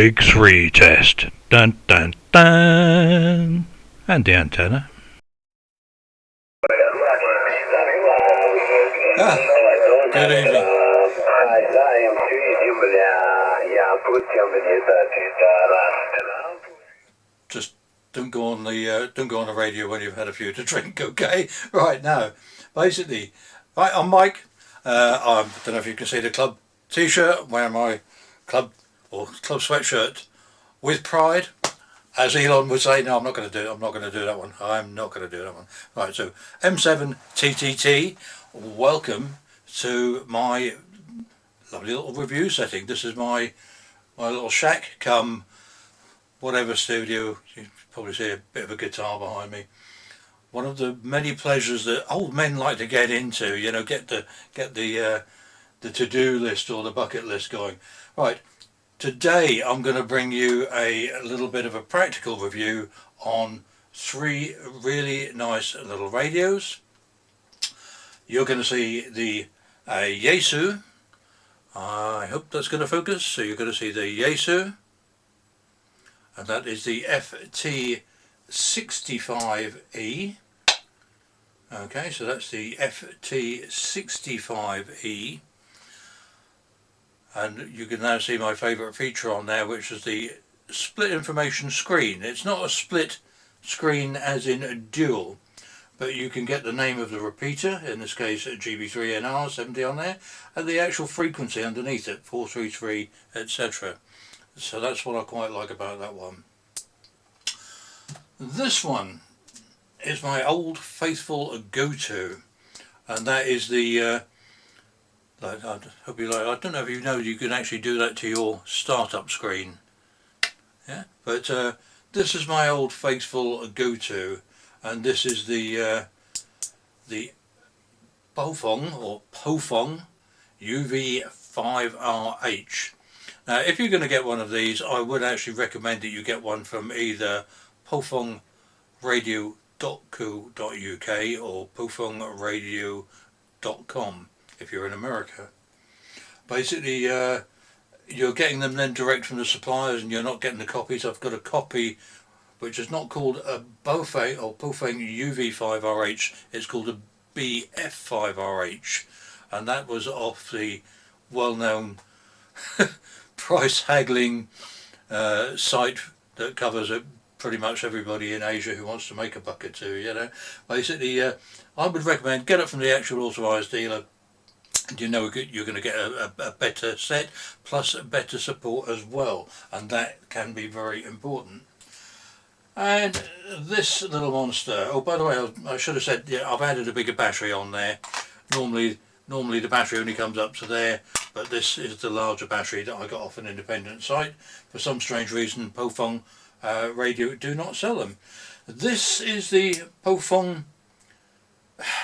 Big 3 test. Dun dun dun. And the antenna. Good evening. Just don't go on the radio when you've had a few to drink, okay? Right, now, basically, right, I'm Mike. I don't know if you can see the club t-shirt, wearing my club sweatshirt with pride. As Elon would say, no, I'm not going to do it. I'm not going to do that one. I'm not going to do that one. Right, so M7TTT, welcome to my lovely little review setting. This is my little shack come whatever studio. You probably see a bit of a guitar behind me. One of the many pleasures that old men like to get into, you know, get the to-do list or the bucket list going. Right. Today I'm going to bring you a little bit of a practical review on three really nice little radios. You're going to see the Yaesu. I hope that's going to focus. So you're going to see the Yaesu, and that is the Ft-65E. Okay, so that's the Ft-65E. And you can now see my favourite feature on there, which is the split information screen. It's not a split screen as in a dual, but you can get the name of the repeater, in this case GB3NR 70 on there, and the actual frequency underneath it, 433, etc. So that's what I quite like about that one. This one is my old faithful go-to, and that is the I hope you like. I don't know if you know you can actually do that to your startup screen. Yeah, but this is my old faithful go-to, and this is the Baofeng UV-5RH. Now, if you're going to get one of these, I would actually recommend that you get one from either baofengradio.co.uk or baofengradio.com. if you're in America. Basically, you're getting them then direct from the suppliers, and you're not getting the copies. I've got a copy which is not called a Baofeng UV-5RH, it's called a BF5RH, and that was off the well-known price haggling site that covers pretty much everybody in Asia who wants to make a buck or two, you know. Basically, I would recommend get it from the actual authorised dealer. You know you're going to get a better set, plus better support as well, and that can be very important. And this little monster, oh, by the way, I should have said, yeah, I've added a bigger battery on there. Normally the battery only comes up to there, but this is the larger battery that I got off an independent site. For some strange reason, Baofeng Radio do not sell them. This is the Baofeng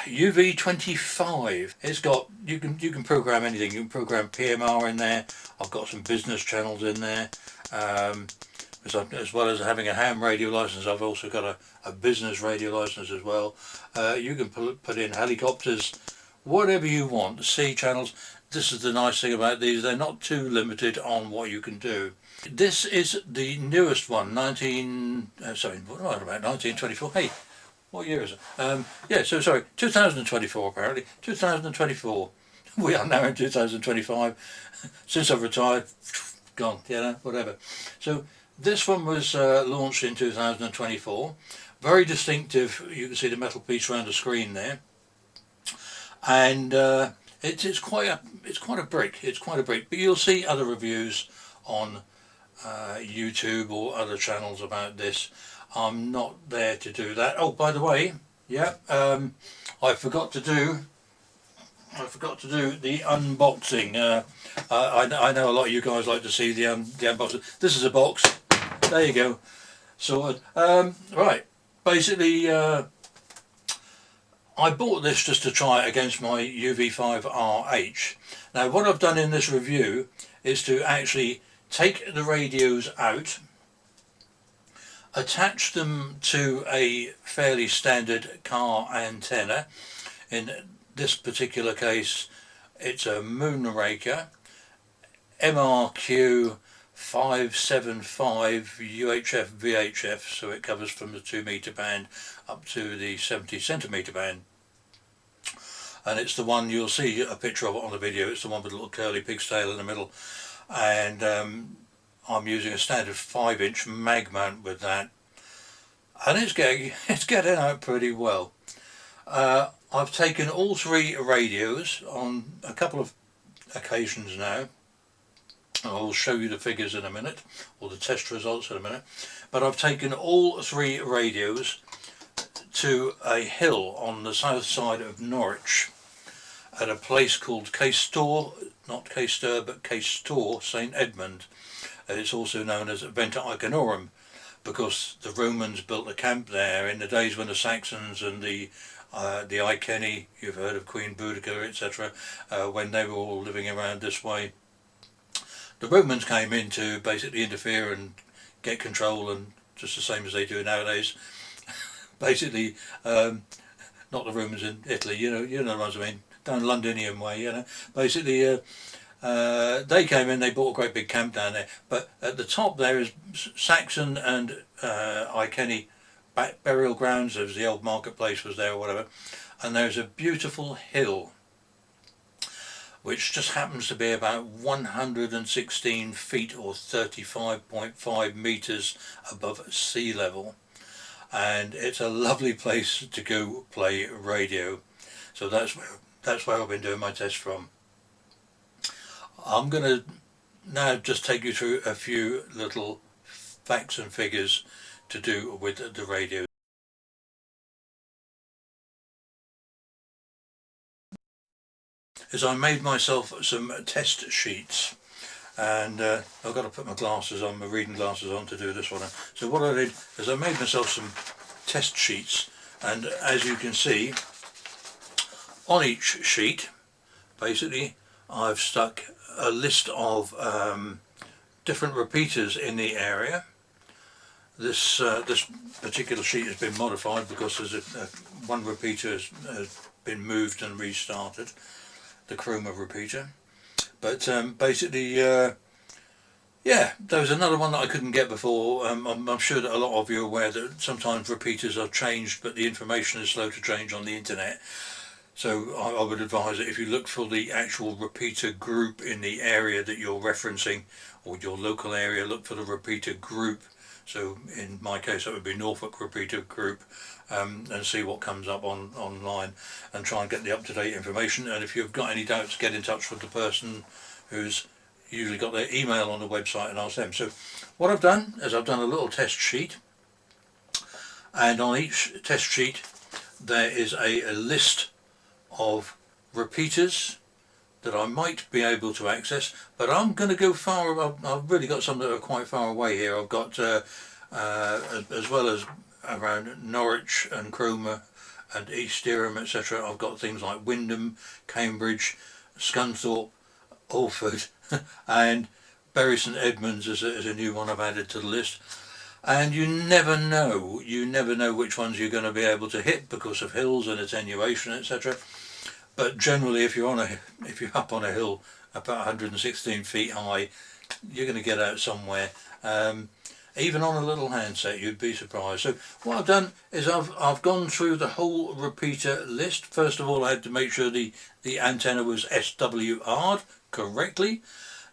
UV-25. It's got, you can program anything. You can program PMR in there. I've got some business channels in there. As well as having a ham radio license, I've also got a business radio license as well. You can put in helicopters, whatever you want, sea channels. This is the nice thing about these, they're not too limited on what you can do. This is the newest one, 1924. Hey, what year is it? Yeah, so sorry, 2024 apparently. 2024. We are now in 2025. Since I've retired, gone, you know, whatever. So this one was launched in 2024. Very distinctive. You can see the metal piece around the screen there, and it's quite a brick. It's quite a brick. But you'll see other reviews on YouTube or other channels about this. I'm not there to do that. Oh, by the way, yeah, I forgot to do the unboxing. I know a lot of you guys like to see the unboxing. This is a box. There you go. Sorted. Right. Basically, I bought this just to try it against my UV-5RH. Now, what I've done in this review is to actually take the radios out, attach them to a fairly standard car antenna. In this particular case, it's a Moonraker MRQ M7TTT UHF VHF, so it covers from the 2 metre band up to the 70 centimetre band. And it's the one, you'll see a picture of it on the video, it's the one with a little curly pig's tail in the middle. And I'm using a standard 5-inch mag mount with that, and it's getting out pretty well. I've taken all 3 radios on a couple of occasions now. I'll show you the figures in a minute, or the test results in a minute, but I've taken all 3 radios to a hill on the south side of Norwich at a place called Caistor, not Caister but Caistor St Edmund. It's also known as Venta Icenorum, because the Romans built a camp there in the days when the Saxons and the Iceni, you've heard of Queen Boudica, etc., when they were all living around this way. The Romans came in to basically interfere and get control, and just the same as they do nowadays. Basically, not the Romans in Italy, you know what I mean, down Londinium way, Basically, they came in, they bought a great big camp down there, but at the top there is Saxon and Iceni burial grounds. There was the old marketplace was there or whatever, and there's a beautiful hill which just happens to be about 116 feet or 35.5 meters above sea level, and it's a lovely place to go play radio. So that's where I've been doing my test from. I'm going to now just take you through a few little facts and figures to do with the radio. Is I made myself some test sheets, and I've got to put my glasses on, my reading glasses on, to do this one. So what I did is I made myself some test sheets, and as you can see on each sheet, basically I've stuck a list of different repeaters in the area. This particular sheet has been modified because there's one repeater has been moved and restarted, the chroma repeater. But basically, yeah, there was another one that I couldn't get before. I'm sure that a lot of you are aware that sometimes repeaters are changed, but the information is slow to change on the internet. So I would advise that if you look for the actual repeater group in the area that you're referencing, or your local area, look for the repeater group. So in my case that would be Norfolk repeater group, and see what comes up online, and try and get the up-to-date information. And if you've got any doubts, get in touch with the person who's usually got their email on the website and ask them. So what I've done is I've done a little test sheet, and on each test sheet there is a list of repeaters that I might be able to access, but I'm going to go far. I've really got some that are quite far away here. I've got as well as around Norwich and Cromer and East Dereham, etc. I've got things like Wymondham, Cambridge, Scunthorpe, Alford and Bury St Edmunds is a new one I've added to the list. And you never know which ones you're going to be able to hit because of hills and attenuation, etc. But generally, if you're up on a hill about 116 feet high, you're going to get out somewhere. Even on a little handset, you'd be surprised. So what I've done is I've gone through the whole repeater list. First of all, I had to make sure the antenna was SWR'd correctly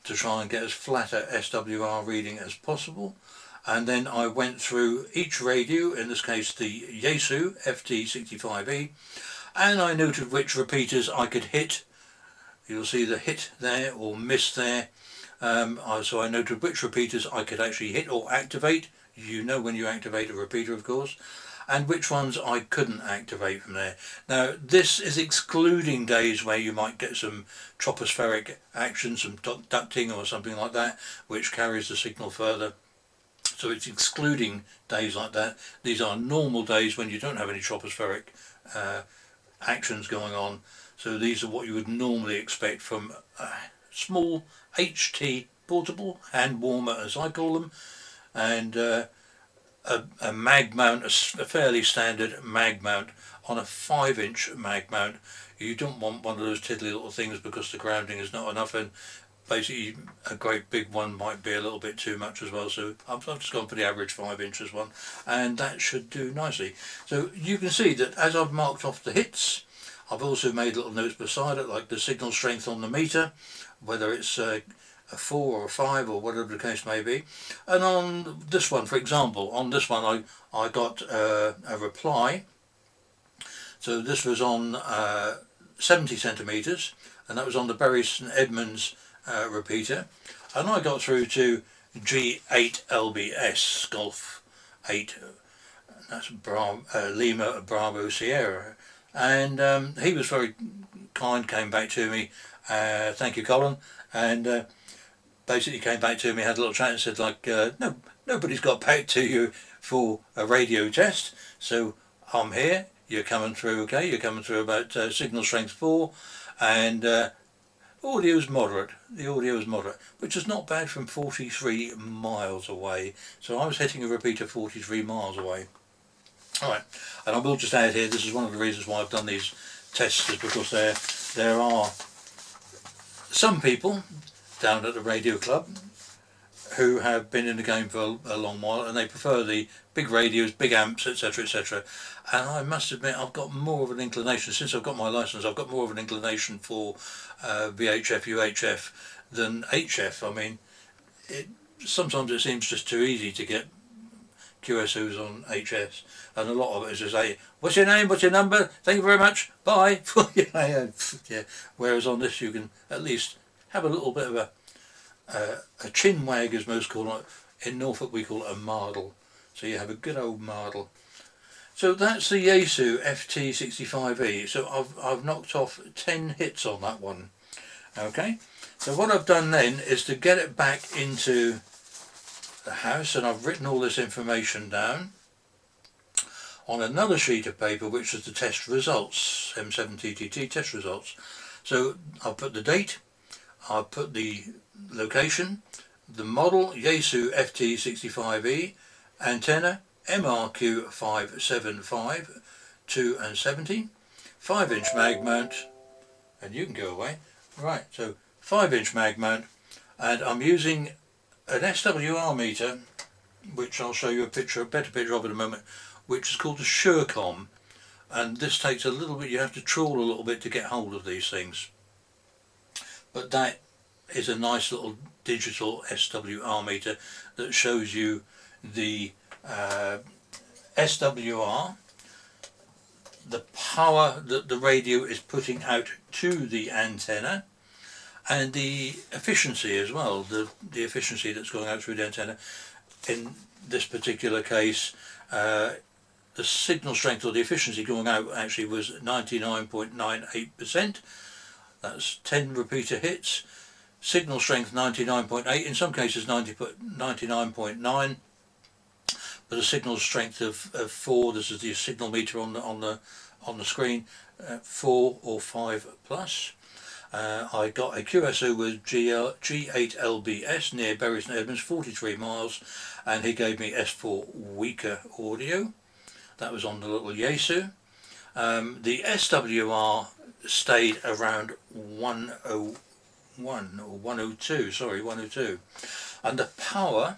to try and get as flat a SWR reading as possible. And then I went through each radio, in this case the Yaesu Ft-65E, and I noted which repeaters I could hit. You'll see the hit there or miss there. So I noted which repeaters I could actually hit or activate. You know when you activate a repeater, of course, and which ones I couldn't activate from there. Now this is excluding days where you might get some tropospheric action, some ducting or something like that, which carries the signal further. So it's excluding days like that. These are normal days when you don't have any tropospheric actions going on. So these are what you would normally expect from a small HT portable hand warmer, as I call them, and a mag mount, a fairly standard mag mount on a 5-inch mag mount. You don't want one of those tiddly little things because the grounding is not enough, and basically a great big one might be a little bit too much as well, so I've just gone for the average 5 inches one, and that should do nicely. So you can see that as I've marked off the hits, I've also made little notes beside it, like the signal strength on the meter, whether it's a 4 or a 5 or whatever the case may be. And on this one, for example, on this one I got a reply. So this was on 70 centimetres, and that was on the Bury St Edmunds repeater, and I got through to G8LBS Golf 8, that's Lima Bravo Sierra, and he was very kind, came back to me, thank you Colin, and basically came back to me, had a little chat and said, like, no, nobody's got back to you for a radio test, so I'm here, you're coming through okay, you're coming through about signal strength 4, and audio is moderate. The audio is moderate, which is not bad from 43 miles away. So I was hitting a repeater 43 miles away. Alright, and I will just add here, this is one of the reasons why I've done these tests, is because there are some people down at the radio club who have been in the game for a long while, and they prefer the big radios, big amps, etc, etc. And I must admit, I've got more of an inclination, since I've got my license, I've got more of an inclination for VHF, UHF than HF. I mean, sometimes it seems just too easy to get QSOs on HS, and a lot of it is just, hey, what's your name, what's your number, thank you very much, bye. Yeah. Whereas on this you can at least have a little bit of a chin wag, as most call it. In Norfolk we call it a mardle, so you have a good old mardle. So that's the Yaesu Ft-65E. So I've knocked off 10 hits on that one. Okay, so what I've done then is to get it back into the house, and I've written all this information down on another sheet of paper, which is the test results, M7TTT test results. So I'll put the date, I'll put the location, the model Yaesu Ft-65E, antenna MRQ-575 2 and 70, 5-inch mag mount, and you can go away. Right, so 5-inch mag mount, and I'm using an SWR meter, which I'll show you a better picture of in a moment, which is called a Surecom, and this takes a little bit, you have to trawl a little bit to get hold of these things, but that is a nice little digital SWR meter that shows you the SWR, the power that the radio is putting out to the antenna, and the efficiency as well, the efficiency that's going out through the antenna. In this particular case, the signal strength, or the efficiency going out, actually was 99.98%. That's 10 repeater hits. Signal strength 99.8, in some cases 99.9, but a signal strength of 4. This is the signal meter on the screen, 4 or 5 plus. I got a QSO with G8LBS near Bury St Edmunds, 43 miles, and he gave me S4 weaker audio. That was on the little Yaesu. The SWR stayed around 101 or 102, sorry, 102, and the power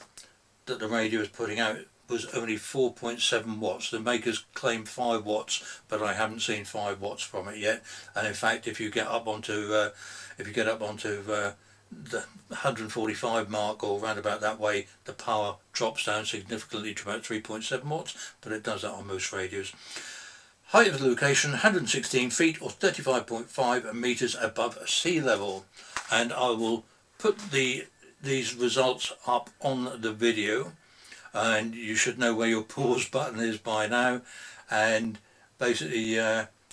that the radio is putting out was only 4.7 watts. The makers claim 5 watts, but I haven't seen 5 watts from it yet. And in fact, if you get up onto the 145 mark, or round about that way, the power drops down significantly to about 3.7 watts, but it does that on most radios. Height of the location, 116 feet or 35.5 meters above sea level. And I will put these results up on the video, and you should know where your pause button is by now, and basically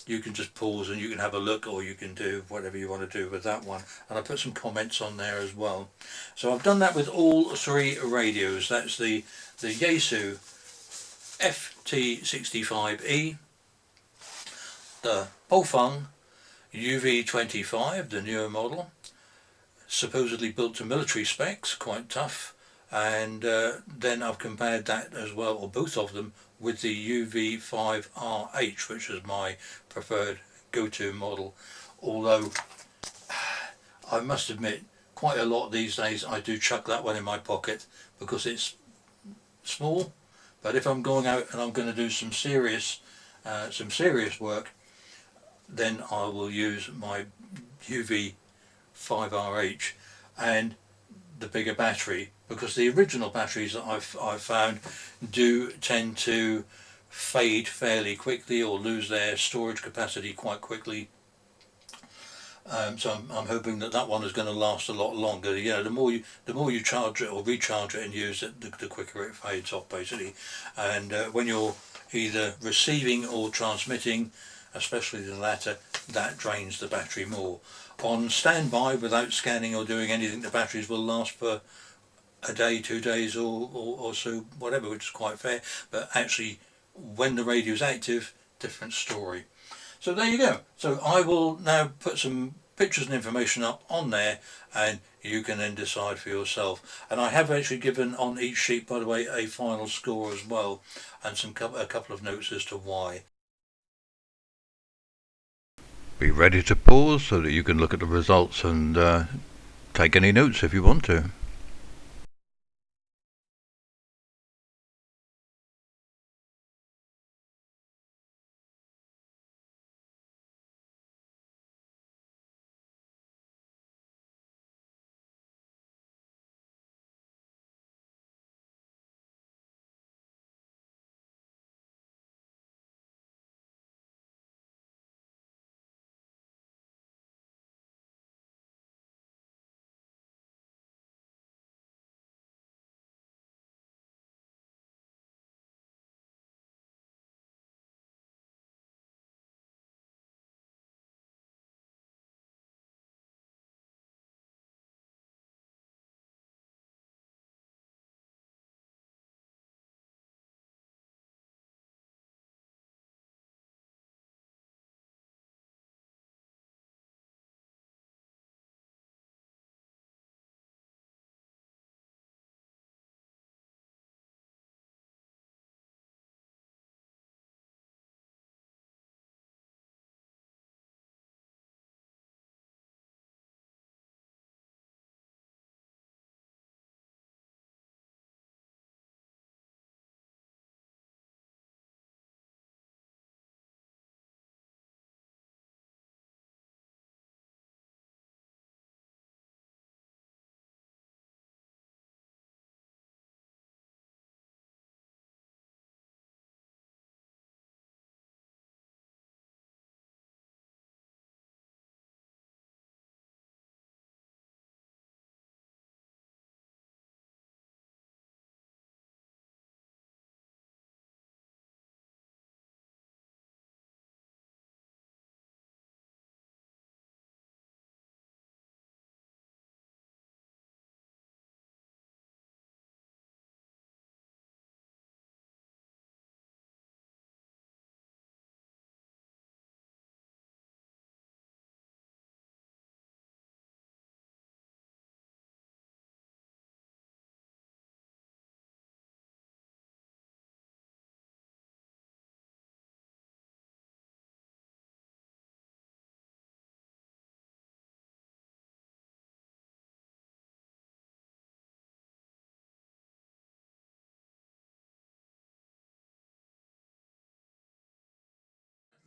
you can just pause and you can have a look, or you can do whatever you want to do with that one. And I put some comments on there as well. So I've done that with all 3 radios. That's the Yaesu Ft-65E, the Baofeng UV-25, the newer model, supposedly built to military specs, quite tough, and then I've compared that as well, or both of them, with the UV-5RH, which is my preferred go-to model, although I must admit, quite a lot these days I do chuck that one in my pocket because it's small. But if I'm going out and I'm going to do some serious work, then I will use my UV-5RH and the bigger battery, because the original batteries that I've found do tend to fade fairly quickly or lose their storage capacity quite quickly. So I'm hoping that one is going to last a lot longer. You know, the more you charge it or recharge it and use it, the quicker it fades off, basically. And when you're either receiving or transmitting, especially the latter, that drains the battery more. On standby, without scanning or doing anything, the batteries will last for a day, 2 days, or so, whatever, which is quite fair. But actually, when the radio is active, different story. So there you go. So I will now put some pictures and information up on there, and you can then decide for yourself. And I have actually given on each sheet, by the way, a final score as well, and a couple of notes as to why. Be ready to pause so that you can look at the results and take any notes if you want to.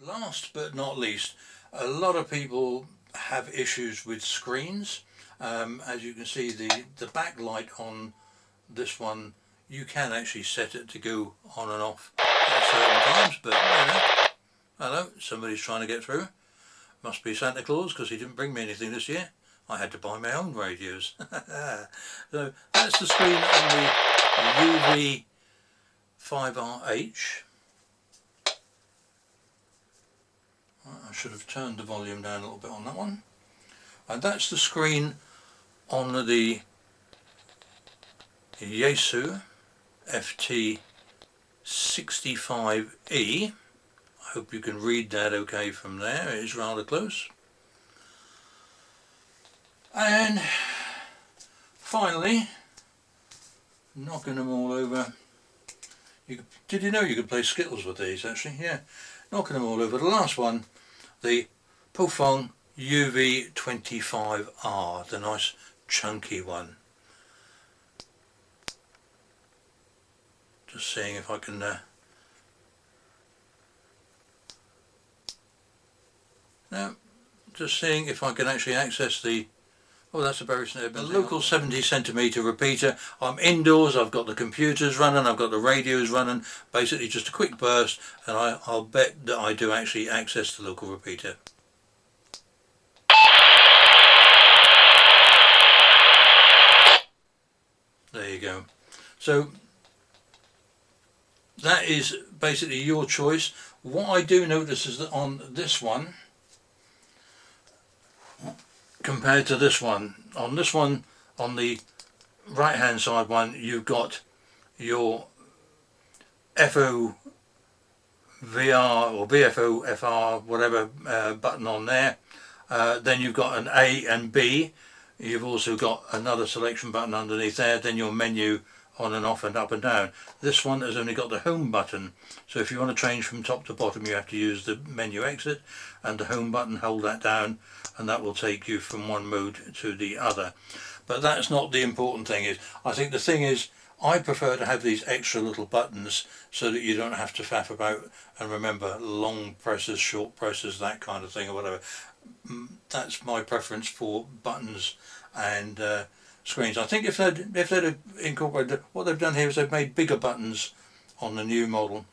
Last but not least, a lot of people have issues with screens. As you can see, the backlight on this one, you can actually set it to go on and off at certain times, but you know, hello, somebody's trying to get through. Must be Santa Claus, because he didn't bring me anything this year. I had to buy my own radios. So that's the screen on the UV-5RH. I should have turned the volume down a little bit on that one. And that's the screen on the Yaesu Ft-65E. I hope you can read that okay from there. It is rather close. And finally, knocking them all over. Did you know you could play Skittles with these actually? Yeah, knocking them all over. The last one, the Baofeng UV-25R, the nice chunky one. Just seeing if I can now, just seeing if I can actually access the, oh, that's a very snare. A local 70cm repeater. I'm indoors, I've got the computers running, I've got the radios running, basically just a quick burst, and I'll bet that I do actually access the local repeater. There you go. So that is basically your choice. What I do notice is that on this one, compared to this one, on the right hand side one, you've got your FO VR or BFO FR whatever button on there. Then you've got an A and B. You've also got another selection button underneath there, then your menu on and off and up and down. This one has only got the home button, so if you want to change from top to bottom you have to use the menu exit and the home button, hold that down, and that will take you from one mode to the other. But that's not the important thing. I think the thing is, I prefer to have these extra little buttons so that you don't have to faff about and remember long presses, short presses, that kind of thing or whatever. That's my preference for buttons and screens. I think if they'd incorporated, what they've done here is they've made bigger buttons on the new model.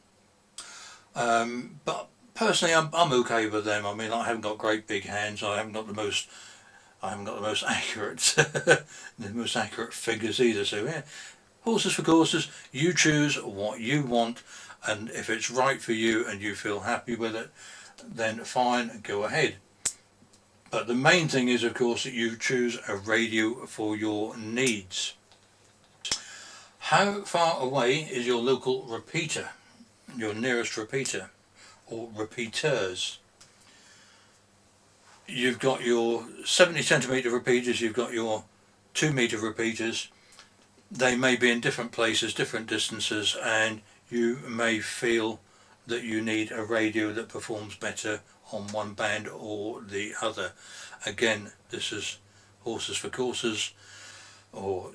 But personally, I'm okay with them. I mean, I haven't got great big hands. I haven't got the most accurate the most accurate figures either. So yeah, horses for courses. You choose what you want, and if it's right for you and you feel happy with it, then fine, go ahead. But the main thing is, of course, that you choose a radio for your needs. How far away is your local repeater, your nearest repeater, or repeaters? You've got your 70cm repeaters, you've got your 2-meter repeaters. They may be in different places, different distances, and you may feel that you need a radio that performs better on one band or the other. Again, this is horses for courses, or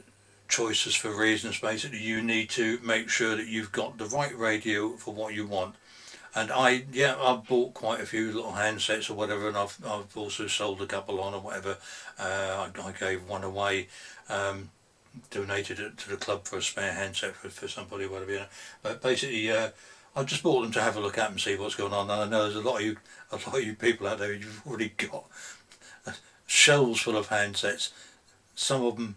choices for reasons. Basically, you need to make sure that you've got the right radio for what you want. And I've bought quite a few little handsets or whatever, and I've also sold a couple on or whatever. I gave one away, donated it to the club for a spare handset for somebody or whatever, you know. But basically, I just bought them to have a look at and see what's going on. And I know there's a lot of you people out there who've already got shelves full of handsets. Some of them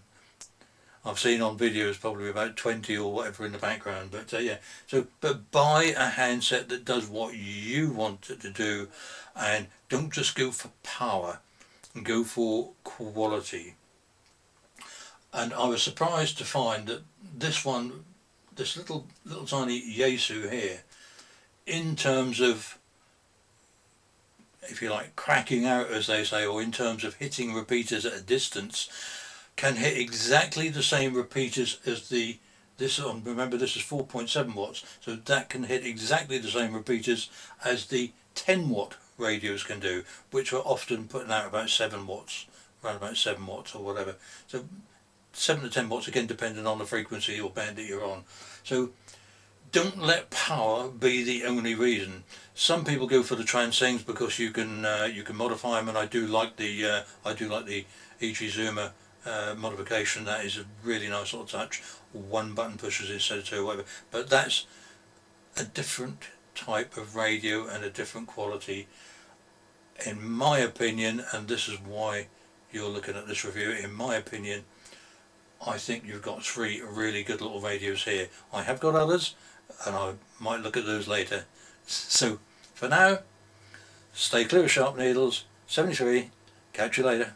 I've seen on videos, probably about 20 or whatever in the background. But yeah, but buy a handset that does what you want it to do, and don't just go for power, go for quality. And I was surprised to find that this little tiny Yaesu here, in terms of, if you like, cracking out as they say, or in terms of hitting repeaters at a distance, can hit exactly the same repeaters as remember this is 4.7 watts, so that can hit exactly the same repeaters as the 10 watt radios can do, which are often putting out about 7 watts, around about 7 watts or whatever. So 7 to 10 watts, again depending on the frequency or band that you're on. So don't let power be the only reason. Some people go for the transings because you can modify them, and I do like the Ichizuma modification. That is a really nice little touch. One button pushes instead of two, whatever. But that's a different type of radio and a different quality, in my opinion. And this is why you're looking at this review. In my opinion, I think you've got 3 really good little radios here. I have got others, and I might look at those later. So for now, stay clear of sharp needles. 73. Catch you later.